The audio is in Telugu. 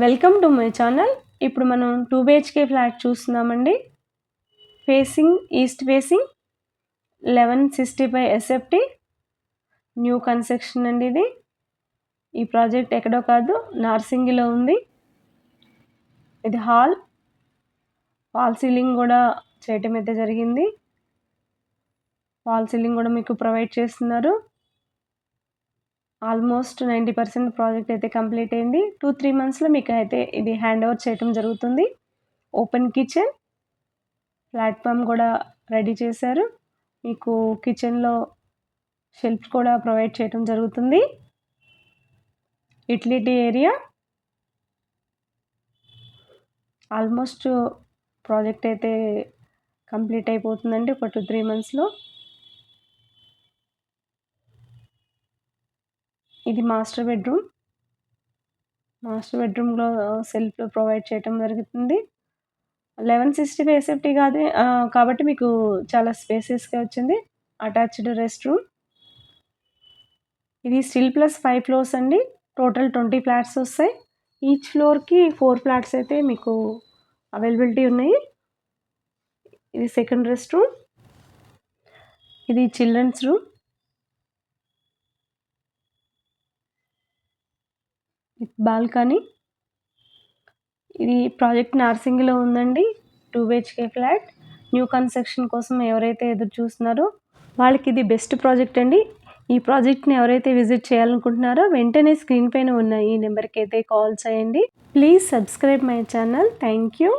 Welcome to my channel. ఇప్పుడు మనం 2 BHK ఫ్లాట్ చూస్తున్నామండి. Facing east facing 1165 SFT new construction అండి ఇది. ఈ ప్రాజెక్ట్ ఎక్కడో కాదు నార్సింగిలో ఉంది. ఇది హాల్ సీలింగ్ కూడా చేయటం అయితే జరిగింది. ఫాల్ సీలింగ్ కూడా మీకు ప్రొవైడ్ చేస్తున్నారు. ఆల్మోస్ట్ 90% ప్రాజెక్ట్ అయితే కంప్లీట్ అయింది. 2-3 మంత్స్లో మీకు అయితే ఇది హ్యాండ్ ఓవర్ చేయటం జరుగుతుంది. ఓపెన్ కిచెన్, ప్లాట్ఫామ్ కూడా రెడీ చేశారు. మీకు కిచెన్లో షెల్ఫ్స్ కూడా ప్రొవైడ్ చేయటం జరుగుతుంది. యూటిలిటీ ఏరియా ఆల్మోస్ట్ ప్రాజెక్ట్ అయితే కంప్లీట్ అయిపోతుందండి ఒక 2-3 మంత్స్లో. ఇది మాస్టర్ బెడ్రూమ్లో సెల్ఫ్ ప్రొవైడ్ చేయటం జరుగుతుంది. 1165 SFT కాదు కాబట్టి మీకు చాలా స్పేసియస్గా వచ్చింది. Attached rest room. ఇది స్టిల్ ప్లస్ 5 ఫ్లోర్స్ అండి. టోటల్ 20 ఫ్లాట్స్ వస్తాయి. ఈచ్ ఫ్లోర్కి 4 ఫ్లాట్స్ అయితే మీకు అవైలబిలిటీ ఉన్నాయి. ఇది సెకండ్ రెస్ట్ రూమ్. ఇది చిల్డ్రన్స్ రూమ్. బాల్కనీ. ఇది ప్రాజెక్ట్ నార్సింగిలో ఉందండి. 2 BHK ఫ్లాట్. న్యూ కన్స్ట్రక్షన్ కోసం ఎవరైతే ఎదురు చూస్తున్నారో వాళ్ళకి ఇది బెస్ట్ ప్రాజెక్ట్ అండి. ఈ ప్రాజెక్ట్ని ఎవరైతే విజిట్ చేయాలనుకుంటున్నారో వెంటనే స్క్రీన్ పైన ఉన్న ఈ నెంబర్కి అయితే కాల్ చేయండి. Please subscribe my channel. Thank you.